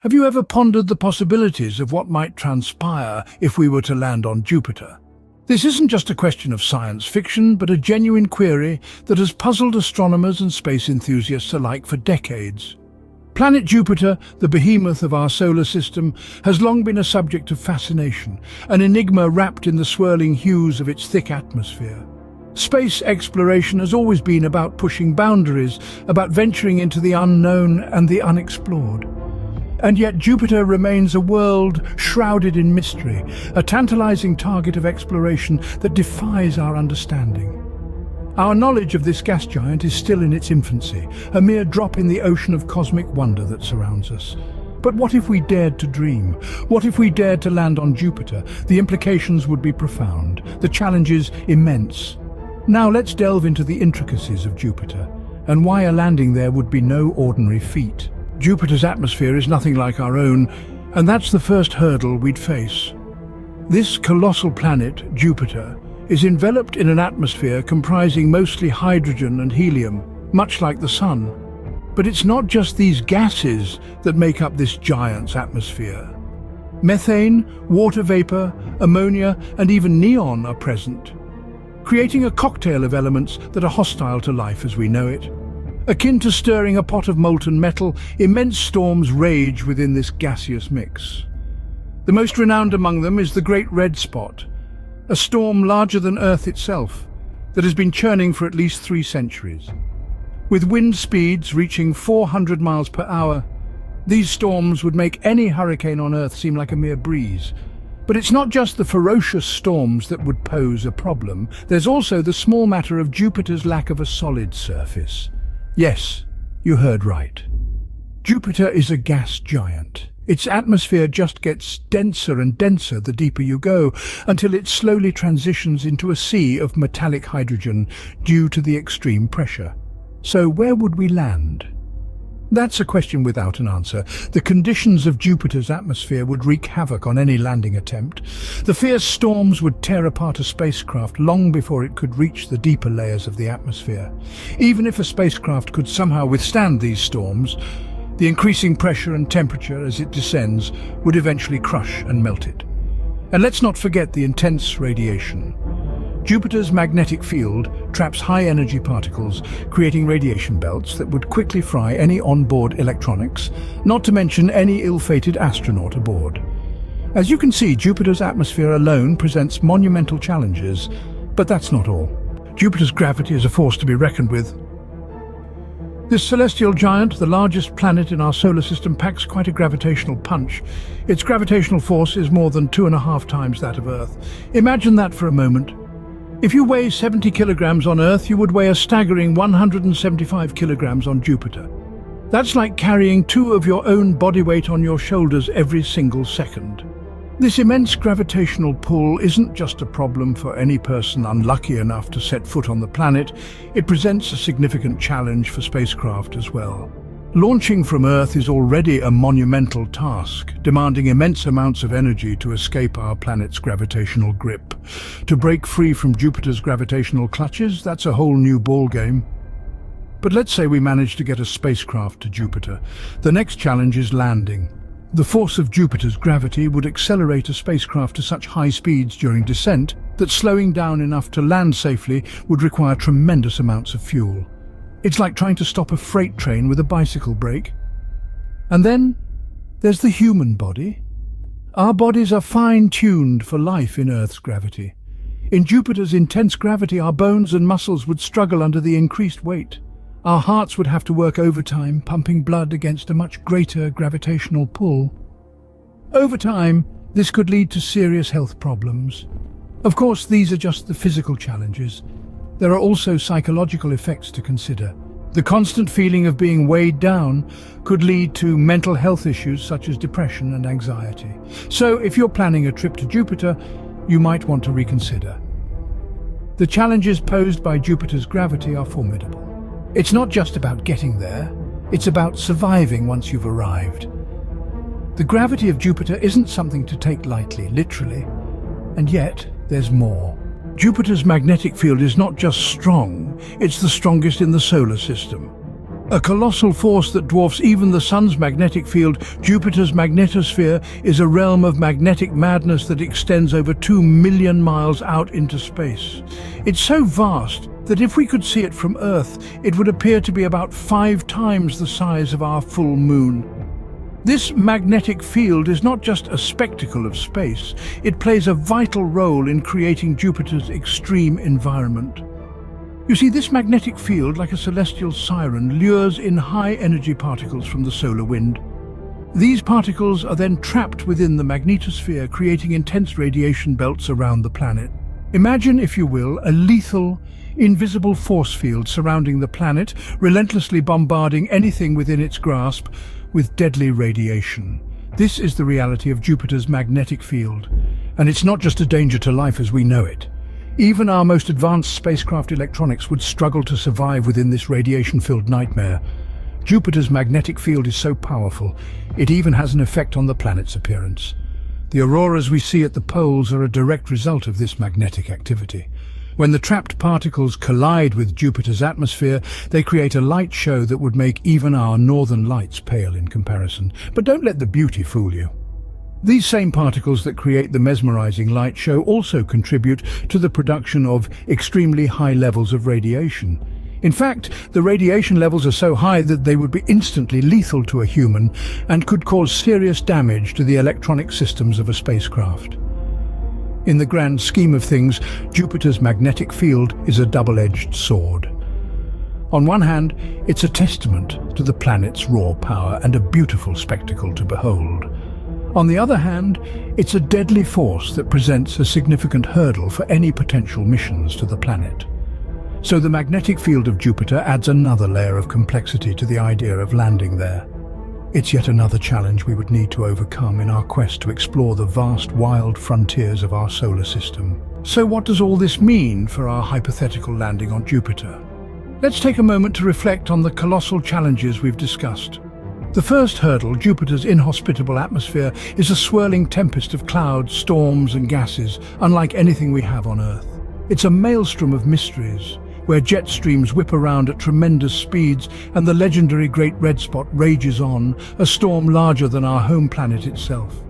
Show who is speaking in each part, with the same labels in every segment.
Speaker 1: Have you ever pondered the possibilities of what might transpire if we were to land on Jupiter? This isn't just a question of science fiction, but a genuine query that has puzzled astronomers and space enthusiasts alike for decades. Planet Jupiter, the behemoth of our solar system, has long been a subject of fascination, an enigma wrapped in the swirling hues of its thick atmosphere. Space exploration has always been about pushing boundaries, about venturing into the unknown and the unexplored. And yet Jupiter remains a world shrouded in mystery, a tantalizing target of exploration that defies our understanding. Our knowledge of this gas giant is still in its infancy, a mere drop in the ocean of cosmic wonder that surrounds us. But what if we dared to dream? What if we dared to land on Jupiter? The implications would be profound, the challenges immense. Now let's delve into the intricacies of Jupiter, and why a landing there would be no ordinary feat. Jupiter's atmosphere is nothing like our own, and that's the first hurdle we'd face. This colossal planet, Jupiter, is enveloped in an atmosphere comprising mostly hydrogen and helium, much like the Sun. But it's not just these gases that make up this giant's atmosphere. Methane, water vapor, ammonia, and even neon are present, creating a cocktail of elements that are hostile to life as we know it. Akin to stirring a pot of molten metal, immense storms rage within this gaseous mix. The most renowned among them is the Great Red Spot, a storm larger than Earth itself that has been churning for at least 3 centuries. With wind speeds reaching 400 miles per hour, these storms would make any hurricane on Earth seem like a mere breeze. But it's not just the ferocious storms that would pose a problem. There's also the small matter of Jupiter's lack of a solid surface. Yes, you heard right. Jupiter is a gas giant. Its atmosphere just gets denser and denser the deeper you go, until it slowly transitions into a sea of metallic hydrogen due to the extreme pressure. So where would we land? That's a question without an answer. The conditions of Jupiter's atmosphere would wreak havoc on any landing attempt. The fierce storms would tear apart a spacecraft long before it could reach the deeper layers of the atmosphere. Even if a spacecraft could somehow withstand these storms, the increasing pressure and temperature as it descends would eventually crush and melt it. And let's not forget the intense radiation. Jupiter's magnetic field traps high-energy particles, creating radiation belts that would quickly fry any onboard electronics, not to mention any ill-fated astronaut aboard. As you can see, Jupiter's atmosphere alone presents monumental challenges, but that's not all. Jupiter's gravity is a force to be reckoned with. This celestial giant, the largest planet in our solar system, packs quite a gravitational punch. Its gravitational force is more than 2.5 times that of Earth. Imagine that for a moment. If you weigh 70 kilograms on Earth, you would weigh a staggering 175 kilograms on Jupiter. That's like carrying 2 of your own body weight on your shoulders every single second. This immense gravitational pull isn't just a problem for any person unlucky enough to set foot on the planet. It presents a significant challenge for spacecraft as well. Launching from Earth is already a monumental task, demanding immense amounts of energy to escape our planet's gravitational grip. To break free from Jupiter's gravitational clutches, that's a whole new ballgame. But let's say we manage to get a spacecraft to Jupiter. The next challenge is landing. The force of Jupiter's gravity would accelerate a spacecraft to such high speeds during descent that slowing down enough to land safely would require tremendous amounts of fuel. It's like trying to stop a freight train with a bicycle brake. And then there's the human body. Our bodies are fine-tuned for life in Earth's gravity. In Jupiter's intense gravity, our bones and muscles would struggle under the increased weight. Our hearts would have to work overtime, pumping blood against a much greater gravitational pull. Over time, this could lead to serious health problems. Of course, these are just the physical challenges. There are also psychological effects to consider. The constant feeling of being weighed down could lead to mental health issues such as depression and anxiety. So, if you're planning a trip to Jupiter, you might want to reconsider. The challenges posed by Jupiter's gravity are formidable. It's not just about getting there, it's about surviving once you've arrived. The gravity of Jupiter isn't something to take lightly, literally, and yet there's more. Jupiter's magnetic field is not just strong, it's the strongest in the solar system. A colossal force that dwarfs even the Sun's magnetic field, Jupiter's magnetosphere is a realm of magnetic madness that extends over 2 million miles out into space. It's so vast that if we could see it from Earth, it would appear to be about 5 times the size of our full moon. This magnetic field is not just a spectacle of space, it plays a vital role in creating Jupiter's extreme environment. You see, this magnetic field, like a celestial siren, lures in high-energy particles from the solar wind. These particles are then trapped within the magnetosphere, creating intense radiation belts around the planet. Imagine, if you will, a lethal, invisible force field surrounding the planet, relentlessly bombarding anything within its grasp with deadly radiation. This is the reality of Jupiter's magnetic field, and it's not just a danger to life as we know it. Even our most advanced spacecraft electronics would struggle to survive within this radiation-filled nightmare. Jupiter's magnetic field is so powerful, it even has an effect on the planet's appearance. The auroras we see at the poles are a direct result of this magnetic activity. When the trapped particles collide with Jupiter's atmosphere, they create a light show that would make even our northern lights pale in comparison. But don't let the beauty fool you. These same particles that create the mesmerizing light show also contribute to the production of extremely high levels of radiation. In fact, the radiation levels are so high that they would be instantly lethal to a human and could cause serious damage to the electronic systems of a spacecraft. In the grand scheme of things, Jupiter's magnetic field is a double-edged sword. On one hand, it's a testament to the planet's raw power and a beautiful spectacle to behold. On the other hand, it's a deadly force that presents a significant hurdle for any potential missions to the planet. So the magnetic field of Jupiter adds another layer of complexity to the idea of landing there. It's yet another challenge we would need to overcome in our quest to explore the vast, wild frontiers of our solar system. So what does all this mean for our hypothetical landing on Jupiter? Let's take a moment to reflect on the colossal challenges we've discussed. The first hurdle, Jupiter's inhospitable atmosphere, is a swirling tempest of clouds, storms and gases, unlike anything we have on Earth. It's a maelstrom of mysteries, where jet streams whip around at tremendous speeds and the legendary Great Red Spot rages on, a storm larger than our home planet itself.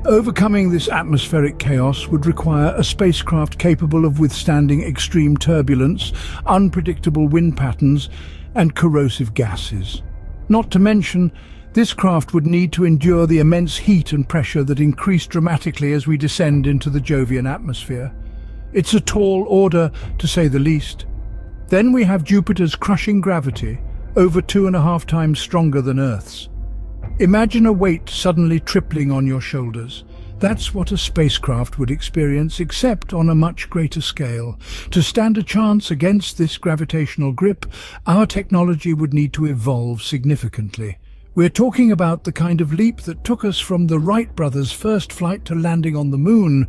Speaker 1: Overcoming this atmospheric chaos would require a spacecraft capable of withstanding extreme turbulence, unpredictable wind patterns, and corrosive gases. Not to mention, this craft would need to endure the immense heat and pressure that increase dramatically as we descend into the Jovian atmosphere. It's a tall order, to say the least. Then we have Jupiter's crushing gravity, over 2.5 times stronger than Earth's. Imagine a weight suddenly tripling on your shoulders. That's what a spacecraft would experience, except on a much greater scale. To stand a chance against this gravitational grip, our technology would need to evolve significantly. We're talking about the kind of leap that took us from the Wright brothers' first flight to landing on the moon,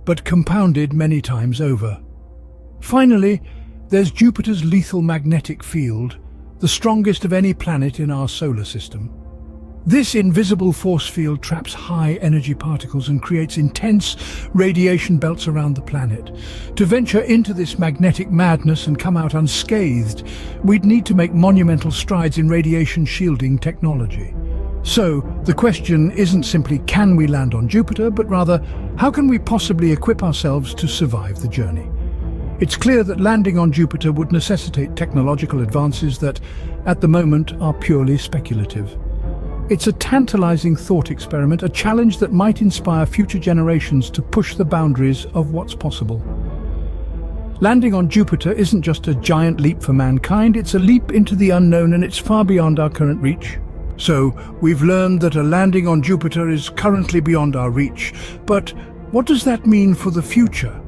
Speaker 1: but compounded many times over. Finally, there's Jupiter's lethal magnetic field, the strongest of any planet in our solar system. This invisible force field traps high-energy particles and creates intense radiation belts around the planet. To venture into this magnetic madness and come out unscathed, we'd need to make monumental strides in radiation shielding technology. So, the question isn't simply can we land on Jupiter, but rather, how can we possibly equip ourselves to survive the journey? It's clear that landing on Jupiter would necessitate technological advances that, at the moment, are purely speculative. It's a tantalizing thought experiment, a challenge that might inspire future generations to push the boundaries of what's possible. Landing on Jupiter isn't just a giant leap for mankind, it's a leap into the unknown, and it's far beyond our current reach. So, we've learned that a landing on Jupiter is currently beyond our reach. But what does that mean for the future?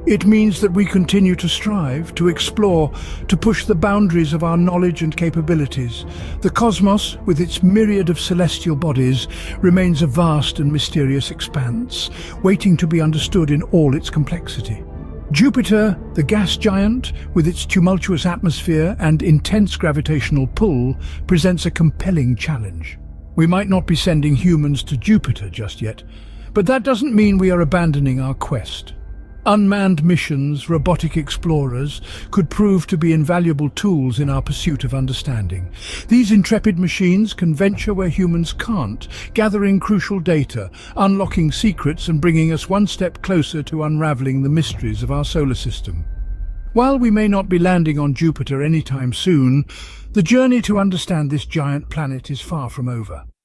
Speaker 1: It means that we continue to strive, to explore, to push the boundaries of our knowledge and capabilities. The cosmos, with its myriad of celestial bodies, remains a vast and mysterious expanse, waiting to be understood in all its complexity. Jupiter, the gas giant, with its tumultuous atmosphere and intense gravitational pull, presents a compelling challenge. We might not be sending humans to Jupiter just yet, but that doesn't mean we are abandoning our quest. Unmanned missions, robotic explorers, could prove to be invaluable tools in our pursuit of understanding. These intrepid machines can venture where humans can't, gathering crucial data, unlocking secrets and bringing us one step closer to unraveling the mysteries of our solar system. While we may not be landing on Jupiter anytime soon, the journey to understand this giant planet is far from over.